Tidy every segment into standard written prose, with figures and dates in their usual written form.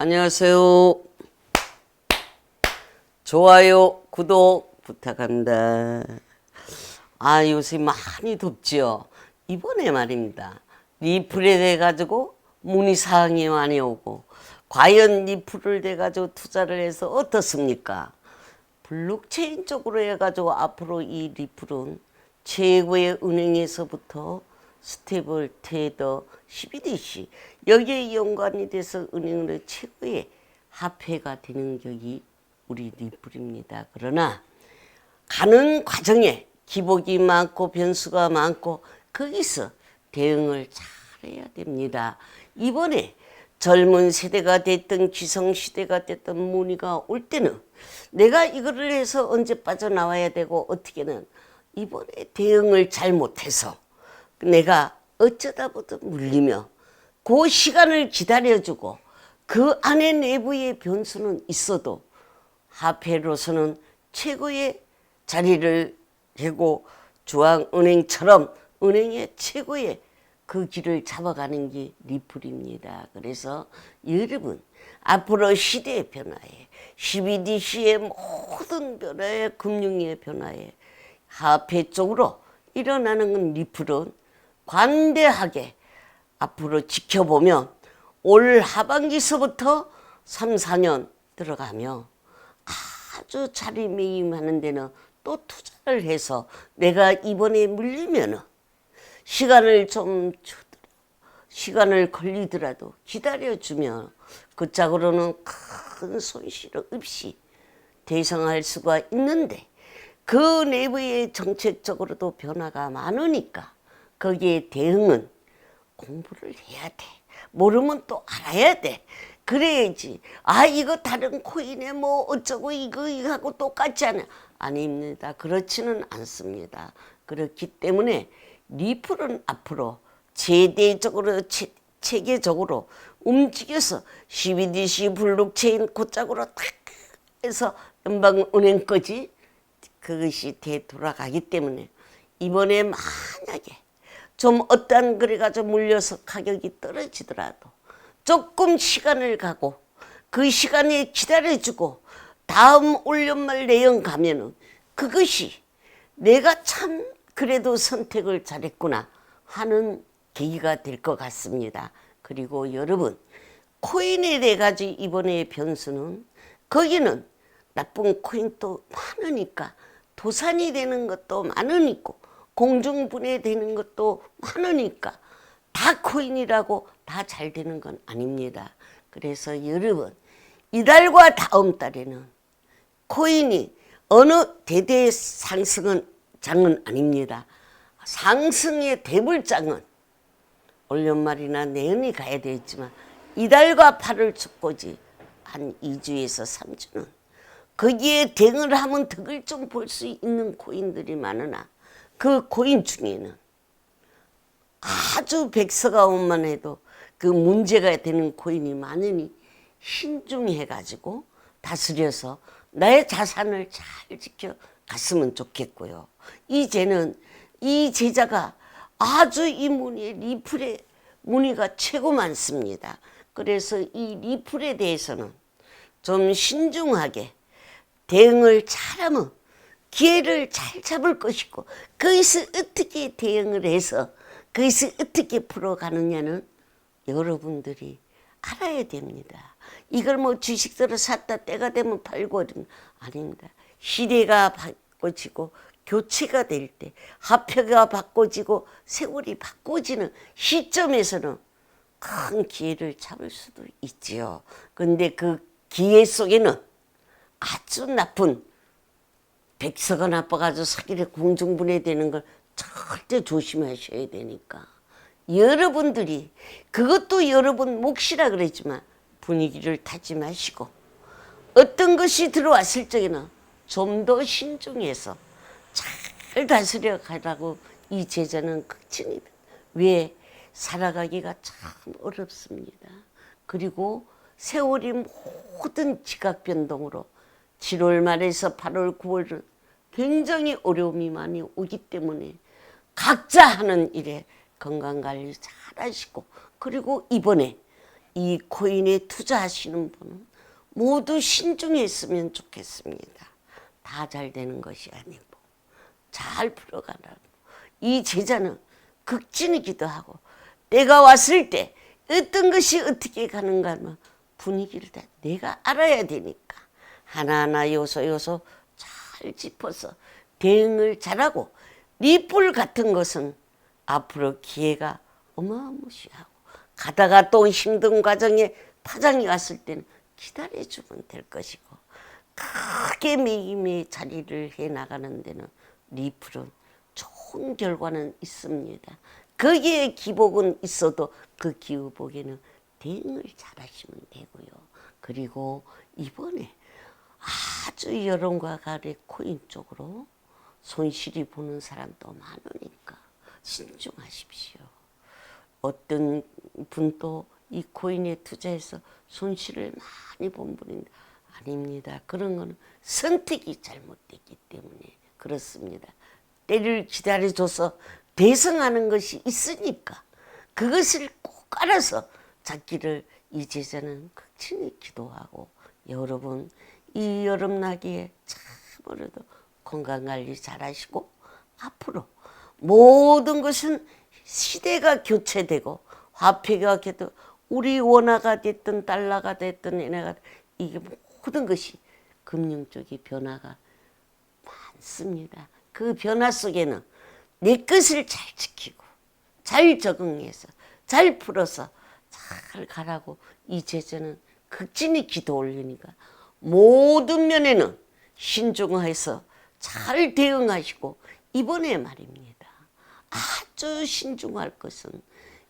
안녕하세요. 좋아요, 구독 부탁합니다. 요새 많이 덥지요. 이번에 말입니다. 리플에 대해 가지고 문의사항이 많이 오고, 과연 리플을 대 가지고 투자를 해서 어떻습니까? 블록체인 쪽으로 해가지고 앞으로 이 리플은 최고의 은행에서부터 스테이블, 테더, CBDC 여기에 연관이 돼서 은행으로 최고의 화폐가 되는 격이 우리 리플입니다. 그러나 가는 과정에 기복이 많고 변수가 많고 거기서 대응을 잘해야 됩니다. 이번에 젊은 세대가 됐든 기성시대가 됐든 문의가 올 때는 내가 이거를 해서 언제 빠져나와야 되고 어떻게는 이번에 대응을 잘못해서 내가 어쩌다 보다 물리며 그 시간을 기다려주고 그 안에 내부의 변수는 있어도 화폐로서는 최고의 자리를 대고 중앙은행처럼 은행의 최고의 그 길을 잡아가는 게 리플입니다. 그래서 여러분 앞으로 시대의 변화에 CBDC의 모든 변화에 금융의 변화에 화폐 쪽으로 일어나는 건 리플은 관대하게 앞으로 지켜보면 올 하반기서부터 3, 4년 들어가며 아주 자리매김하는 데는 또 투자를 해서 내가 이번에 물리면은 시간을 좀 주더라도 시간을 걸리더라도 기다려주면 그 짝으로는 큰 손실 없이 대성할 수가 있는데 그 내부의 정책적으로도 변화가 많으니까 거기에 대응은 공부를 해야 돼. 모르면 또 알아야 돼. 그래야지. 이거 다른 코인에 뭐 어쩌고 이거 하고 똑같지 않아. 아닙니다. 그렇지는 않습니다. 그렇기 때문에 리플은 앞으로 제대적으로 체계적으로 움직여서 CBDC 블록체인 곧짝으로 탁 해서 연방은행까지 그것이 되돌아가기 때문에 이번에 만약에 좀 어떤 그래가지고 물려서 가격이 떨어지더라도 조금 시간을 가고 그 시간에 기다려주고 다음 올 연말 내연 가면은 그것이 내가 참 그래도 선택을 잘했구나 하는 계기가 될 것 같습니다. 그리고 여러분 코인에 대해 가지고 이번에 변수는 거기는 나쁜 코인도 많으니까 도산이 되는 것도 많으니까 공중분해되는 것도 많으니까 다 코인이라고 다 잘 되는 건 아닙니다. 그래서 여러분 이달과 다음 달에는 코인이 어느 대대 상승은 장은 아닙니다. 상승의 대불장은 올 연말이나 내년이 가야 되겠지만 이달과 8월 초까지 한 2주에서 3주는 거기에 대응을 하면 덕을 좀 볼 수 있는 코인들이 많으나 그 코인 중에는 아주 백서가온만 해도 그 문제가 되는 코인이 많으니 신중해가지고 다스려서 나의 자산을 잘 지켜갔으면 좋겠고요. 이제는 이 제자가 아주 이 문의 리플의 문의가 최고 많습니다. 그래서 이 리플에 대해서는 좀 신중하게 대응을 잘하면 기회를 잘 잡을 것이고 거기서 어떻게 대응을 해서 거기서 어떻게 풀어가느냐는 여러분들이 알아야 됩니다. 이걸 뭐 주식들을 샀다 때가 되면 팔고 아닙니다. 시대가 바꿔지고 교체가 될 때 화폐가 바꿔지고 세월이 바꿔지는 시점에서는 큰 기회를 잡을 수도 있지요. 근데 그 기회 속에는 아주 나쁜 백서가 나빠가지고 사기를 공중분해되는 걸 절대 조심하셔야 되니까 여러분들이 그것도 여러분 몫이라 그랬지만 분위기를 타지 마시고 어떤 것이 들어왔을 적에는 좀 더 신중해서 잘 다스려 가라고 이 제자는 극진이다. 왜? 살아가기가 참 어렵습니다. 그리고 세월이 모든 지각 변동으로 7월 말에서 8월 9월은 굉장히 어려움이 많이 오기 때문에 각자 하는 일에 건강관리 잘 하시고 그리고 이번에 이 코인에 투자하시는 분은 모두 신중했으면 좋겠습니다. 다 잘 되는 것이 아니고 잘 풀어가라고. 이 제자는 극진이기도 하고 때가 왔을 때 어떤 것이 어떻게 가는가 하면 분위기를 다 내가 알아야 되니까 하나하나 요소 잘 짚어서 대응을 잘하고 리플 같은 것은 앞으로 기회가 어마무시하고 가다가 또 힘든 과정에 파장이 왔을 때는 기다려주면 될 것이고 크게 매김의 자리를 해나가는 데는 리플은 좋은 결과는 있습니다. 거기에 기복은 있어도 그 기복에는 대응을 잘하시면 되고요. 그리고 이번에 아주 여론과 가래 코인 쪽으로 손실이 보는 사람도 많으니까 신중하십시오. 어떤 분도 이 코인에 투자해서 손실을 많이 본 분인데 아닙니다. 그런 거는 선택이 잘못됐기 때문에 그렇습니다. 때를 기다려줘서 대성하는 것이 있으니까 그것을 꼭 알아서 잡기를 이 제자는 극진히 기도하고 여러분 이 여름나기에 참으로도 건강관리 잘하시고 앞으로 모든 것은 시대가 교체되고 화폐가 계속 우리 원화가 됐든 달러가 됐든 엔화가 이게 모든 것이 금융 쪽의 변화가 많습니다. 그 변화 속에는 내 것을 잘 지키고 잘 적응해서 잘 풀어서 잘 가라고 이 제자는 극진히 기도 올리니까 모든 면에는 신중해서 잘 대응하시고 이번에 말입니다. 아주 신중할 것은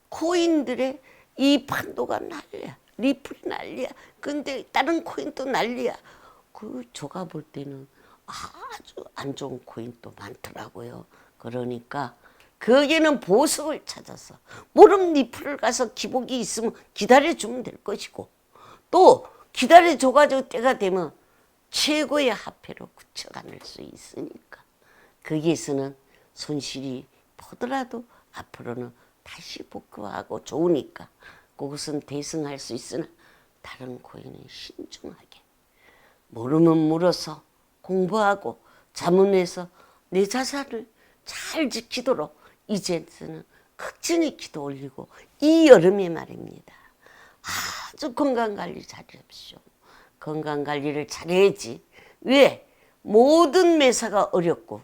코인들의 이 판도가 난리야. 리플이 난리야. 근데 다른 코인도 난리야. 그 제가 볼 때는 아주 안 좋은 코인도 많더라고요. 그러니까 거기에는 보석을 찾아서 모름 리플을 가서 기복이 있으면 기다려주면 될 것이고 또 기다려줘가지고 때가 되면 최고의 화폐로 굳혀가는 수 있으니까 거기에서는 손실이 보더라도 앞으로는 다시 복구하고 좋으니까 그것은 대승할 수 있으나 다른 코인은 신중하게 모르면 물어서 공부하고 자문해서 내 자산을 잘 지키도록 이제는 극진히 기도 올리고 이 여름에 말입니다. 아주 건강관리 잘하십시오. 건강관리를 잘해야지. 왜? 모든 매사가 어렵고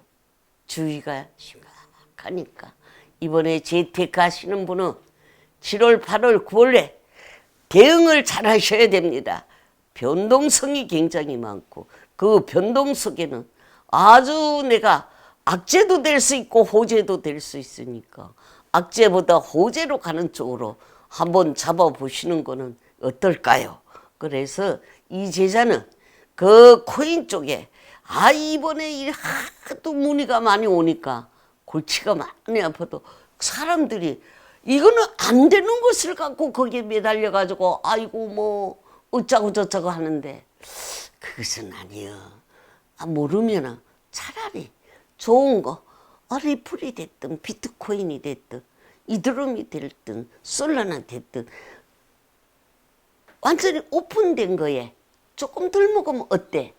주의가 심각하니까 이번에 재테크하시는 분은 7월, 8월, 9월에 대응을 잘 하셔야 됩니다. 변동성이 굉장히 많고 그 변동 속에는 아주 내가 악재도 될 수 있고 호재도 될 수 있으니까 악재보다 호재로 가는 쪽으로 한번 잡아보시는 거는 어떨까요? 그래서 이 제자는 그 코인 쪽에 이번에 하도 문의가 많이 오니까 골치가 많이 아파도 사람들이 이거는 안 되는 것을 갖고 거기에 매달려 가지고 아이고 뭐 어쩌고 저쩌고 하는데 그것은 아니여. 모르면은 차라리 좋은 거 리플이 됐든 비트코인이 됐든 이더리움이 됐든 솔라나 됐든 완전히 오픈된 거에 조금 덜 먹으면 어때?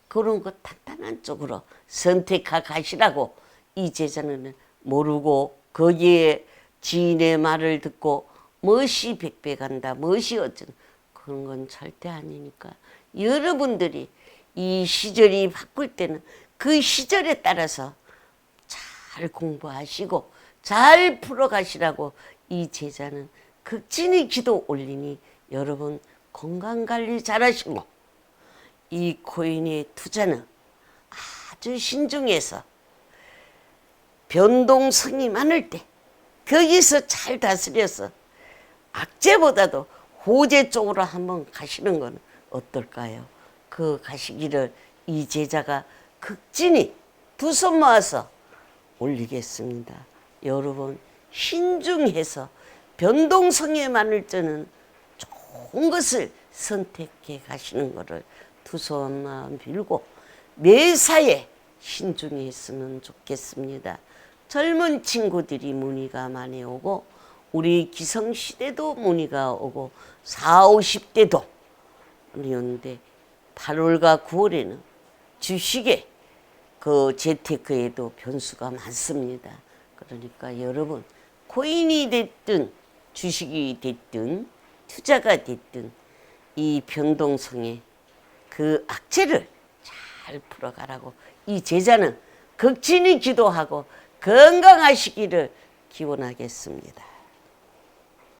그런 거 탄탄한 쪽으로 선택하시라고 이 제자는 모르고 거기에 지인의 말을 듣고 멋이 백배 간다 멋이 어쩌 그런 건 절대 아니니까 여러분들이 이 시절이 바꿀 때는 그 시절에 따라서 잘 공부하시고 잘 풀어가시라고 이 제자는 극진히 기도 올리니 여러분 건강관리 잘하시고 이 코인의 투자는 아주 신중해서 변동성이 많을 때 거기서 잘 다스려서 악재보다도 호재 쪽으로 한번 가시는 건 어떨까요? 그 가시기를 이 제자가 극진히 두 손 모아서 올리겠습니다. 여러분 신중해서 변동성에 많을 때는 좋은 것을 선택해 가시는 것을 두 손만 빌고 매사에 신중히 했으면 좋겠습니다. 젊은 친구들이 문의가 많이 오고 우리 기성시대도 문의가 오고 4, 50대도 그런데 8월과 9월에는 주식에 그 재테크에도 변수가 많습니다. 그러니까 여러분 코인이 됐든 주식이 됐든 투자가 됐든 이 변동성에 그 악재를 잘 풀어가라고 이 제자는 극진히 기도하고 건강하시기를 기원하겠습니다.